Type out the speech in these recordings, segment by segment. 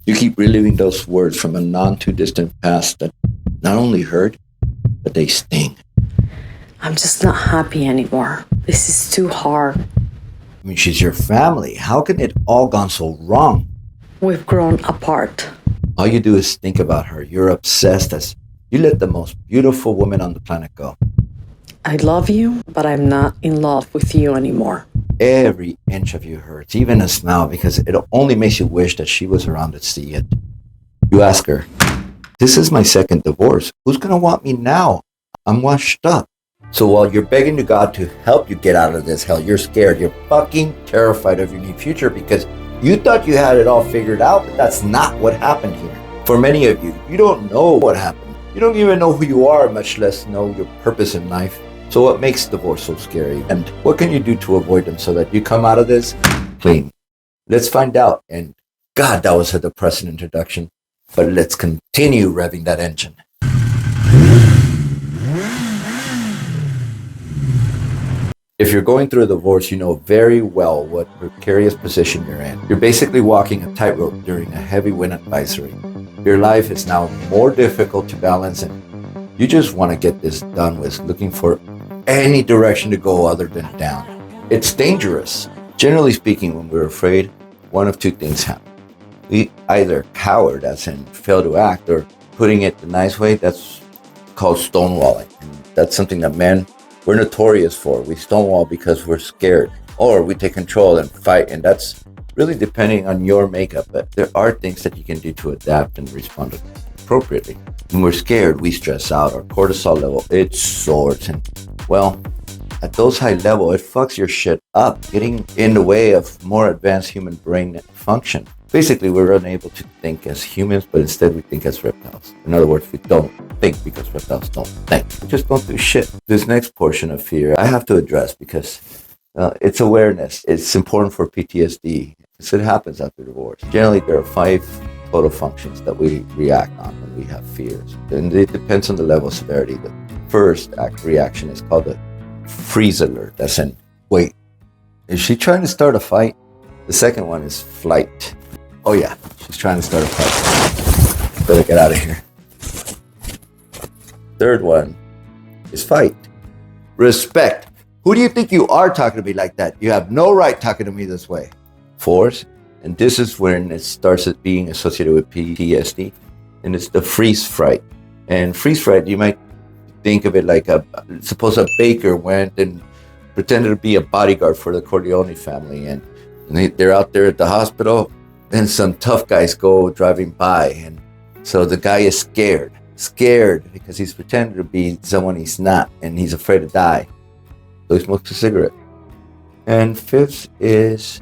You keep reliving those words from a non-too-distant past that not only hurt, but they sting. I'm just not happy anymore. This is too hard. I mean, she's your family. How can it all gone so wrong? We've grown apart. All you do is think about her. You're obsessed as you let the most beautiful woman on the planet go. I love you, but I'm not in love with you anymore. Every inch of you hurts, even a smile, because it only makes you wish that she was around to see it. You ask her, this is my second divorce. Who's going to want me now? I'm washed up. So while you're begging to God to help you get out of this hell, you're scared. You're fucking terrified of your new future because you thought you had it all figured out, but that's not what happened here. For many of you, you don't know what happened. You don't even know who you are, much less know your purpose in life. So what makes divorce so scary? And what can you do to avoid them so that you come out of this clean? Let's find out. And God, that was a depressing introduction. But let's continue revving that engine. If you're going through a divorce, you know very well what precarious position you're in. You're basically walking a tightrope during a heavy wind advisory. Your life is now more difficult to balance, and you just want to get this done with, looking for any direction to go other than down. It's dangerous. Generally speaking, when we're afraid, one of two things happen. We either coward, as in fail to act, or putting it the nice way, that's called stonewalling. And that's something that we're notorious for. We stonewall because we're scared, or we take control and fight, and that's really depending on your makeup. But there are things that you can do to adapt and respond appropriately. When we're scared, we stress out. Our cortisol level, it soars, and well, at those high levels, it fucks your shit up, getting in the way of more advanced human brain function. Basically, we're unable to think as humans, but instead we think as reptiles. In other words, we don't think because reptiles don't think. We just don't do shit. This next portion of fear I have to address because it's awareness. It's important for PTSD. It happens after divorce. Generally, there are 5 total functions that we react on when we have fears. And it depends on the level of severity. The first reaction is called the freeze alert. That's in, wait, is she trying to start a fight? The second one is flight. Oh yeah, she's trying to start a fight. Better get out of here. Third one is fight. Respect. Who do you think you are talking to me like that? You have no right talking to me this way. Fourth, and this is when it starts being associated with PTSD, and it's the freeze fright. And freeze fright, you might think of it like suppose a baker went and pretended to be a bodyguard for the Corleone family, and they're out there at the hospital, and some tough guys go driving by, and so the guy is scared because he's pretending to be someone he's not, and he's afraid to die, so he smokes a cigarette. And fifth is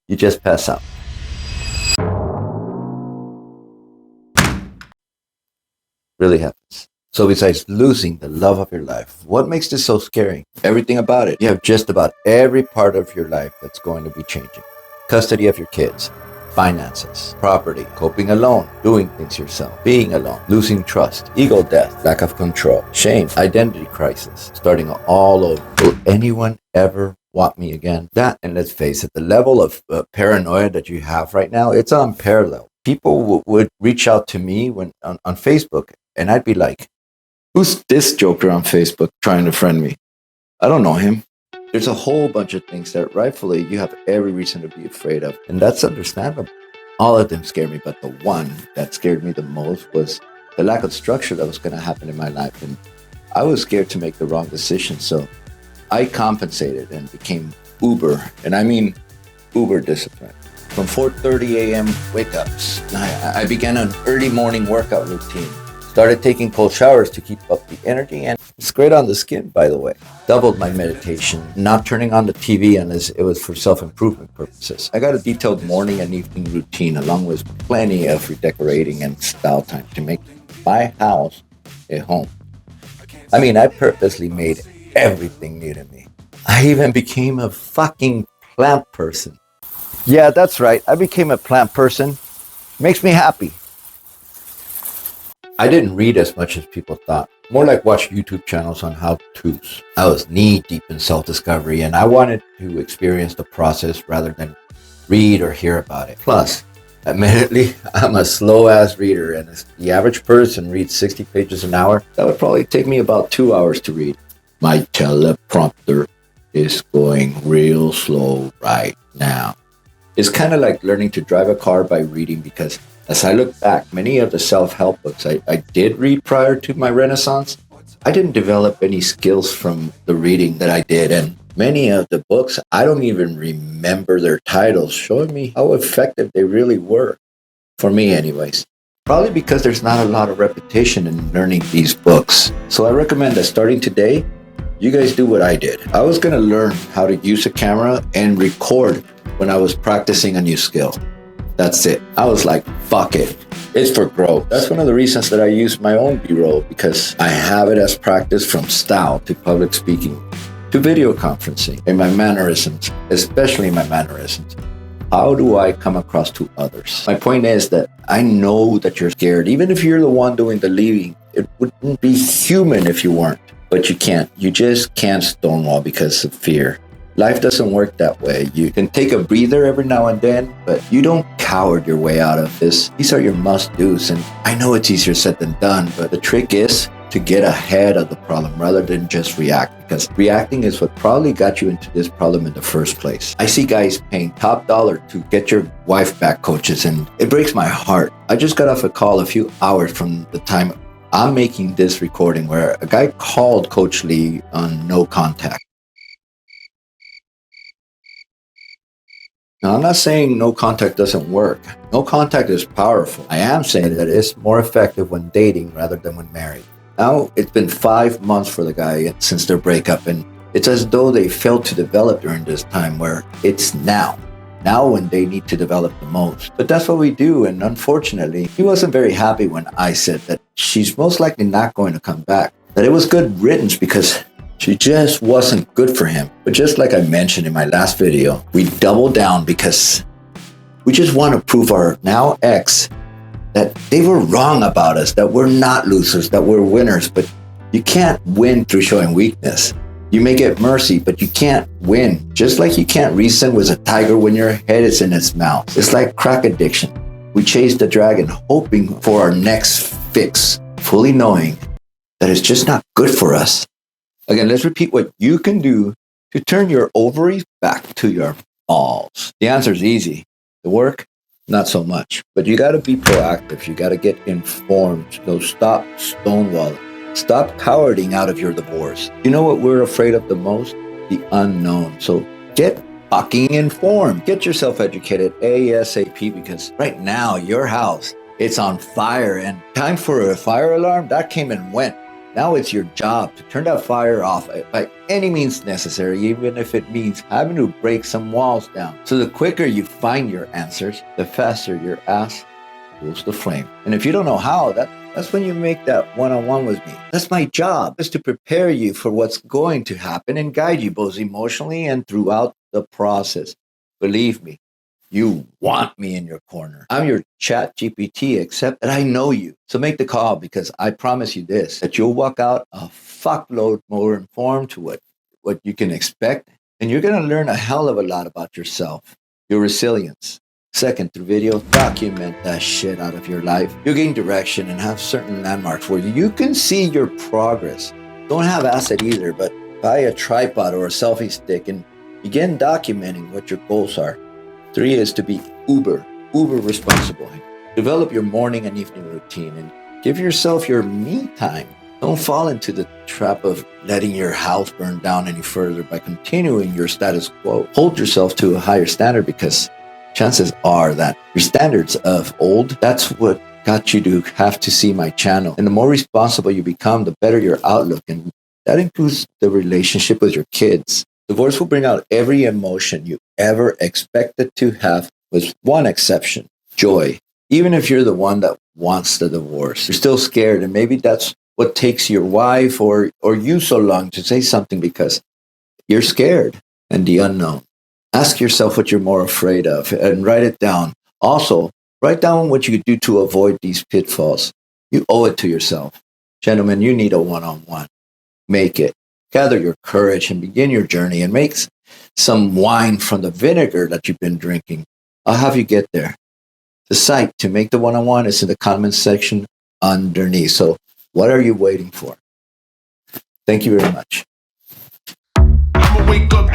you just pass out. Really happens. So besides losing the love of your life, what makes this so scary? Everything about it. You have just about every part of your life that's going to be changing. Custody of your kids, finances, property, coping alone, doing things yourself, being alone, losing trust, ego death, lack of control, shame, identity crisis, starting all over. Will anyone ever want me again? That, and let's face it, the level of paranoia that you have right now, it's unparalleled. People would reach out to me when on Facebook, and I'd be like, who's this joker on Facebook trying to friend me? I don't know him. There's a whole bunch of things that rightfully you have every reason to be afraid of, and that's understandable. All of them scare me, but the one that scared me the most was the lack of structure that was going to happen in my life, and I was scared to make the wrong decision, so I compensated and became uber, and I mean uber disciplined. From 4:30 a.m. wake-ups, I began an early morning workout routine. Started taking cold showers to keep up the energy, and it's great on the skin, by the way. Doubled my meditation, not turning on the TV unless it was for self-improvement purposes. I got a detailed morning and evening routine, along with plenty of redecorating and style time to make my house a home. I mean, I purposely made everything new to me. I even became a fucking plant person. Yeah, that's right. I became a plant person. Makes me happy. I didn't read as much as people thought. More like watch YouTube channels on how-tos. I was knee-deep in self-discovery, and I wanted to experience the process rather than read or hear about it. Plus, Admittedly, I'm a slow ass reader, and if the average person reads 60 pages an hour, that would probably take me about 2 hours to read. My teleprompter is going real slow right now. It's kind of like learning to drive a car by reading because as I look back, many of the self help books I did read prior to my Renaissance, I didn't develop any skills from the reading that I did. And many of the books, I don't even remember their titles, showing me how effective they really were. For me, anyways. Probably because there's not a lot of repetition in learning these books. So I recommend that starting today, you guys do what I did. I was going to learn how to use a camera and record when I was practicing a new skill. That's it. I was like, fuck it. It's for growth. That's one of the reasons that I use my own B-roll, because I have it as practice from style to public speaking to video conferencing and my mannerisms, especially my mannerisms. How do I come across to others? My point is that I know that you're scared. Even if you're the one doing the leading, it wouldn't be human if you weren't. But you can't. You just can't stonewall because of fear. Life doesn't work that way. You can take a breather every now and then, but you don't coward your way out of this. These are your must-dos, and I know it's easier said than done, but the trick is to get ahead of the problem rather than just react, because reacting is what probably got you into this problem in the first place. I see guys paying top dollar to get your wife back coaches, and it breaks my heart. I just got off a call a few hours from the time I'm making this recording where a guy called Coach Lee on no contact. Now, I'm not saying no contact doesn't work. No contact is powerful. I am saying that it's more effective when dating rather than when married. Now, it's been 5 months for the guy since their breakup, and it's as though they failed to develop during this time, where it's now when they need to develop the most. But that's what we do, and unfortunately, he wasn't very happy when I said that she's most likely not going to come back. That it was good riddance because she just wasn't good for him. But just like I mentioned in my last video, we doubled down because we just want to prove our now ex that they were wrong about us, that we're not losers, that we're winners. But you can't win through showing weakness. You may get mercy, but you can't win. Just like you can't reason with a tiger when your head is in its mouth. It's like crack addiction. We chase the dragon hoping for our next fix, fully knowing that it's just not good for us. Again, let's repeat what you can do to turn your ovaries back to your balls. The answer is easy. The work, not so much. But you got to be proactive. You got to get informed. So stop stonewalling. Stop cowarding out of your divorce. You know what we're afraid of the most? The unknown. So get fucking informed. Get yourself educated ASAP, because right now your house, it's on fire, and time for a fire alarm, that came and went. Now it's your job to turn that fire off by any means necessary, even if it means having to break some walls down. So the quicker you find your answers, the faster your ass cools the flame. And if you don't know how, that's when you make that one-on-one with me. That's my job, is to prepare you for what's going to happen and guide you both emotionally and throughout the process. Believe me, you want me in your corner. I'm your chat GPT, except that I know you. So make the call, because I promise you this, that you'll walk out a fuckload more informed to what you can expect. And you're going to learn a hell of a lot about yourself, your resilience. Second, through video, document that shit out of your life. You'll gain direction and have certain landmarks where you can see your progress. Don't have asset either, but buy a tripod or a selfie stick and begin documenting what your goals are. 3 is to be uber responsible. Develop your morning and evening routine and give yourself your me time. Don't fall into the trap of letting your house burn down any further by continuing your status quo. Hold yourself to a higher standard, because chances are that your standards of old, that's what got you to have to see my channel. And the more responsible you become, the better your outlook. And that includes the relationship with your kids. Divorce will bring out every emotion you ever expected to have, with one exception: joy. Even if you're the one that wants the divorce, you're still scared. And maybe that's what takes your wife or you so long to say something, because you're scared and the unknown. Ask yourself what you're more afraid of and write it down. Also, write down what you could do to avoid these pitfalls. You owe it to yourself. Gentlemen, you need a one-on-one. Make it. Gather your courage and begin your journey, and make some wine from the vinegar that you've been drinking. I'll have you get there. The site to make the one-on-one is in the comments section underneath. So what are you waiting for? Thank you very much. I'ma wake up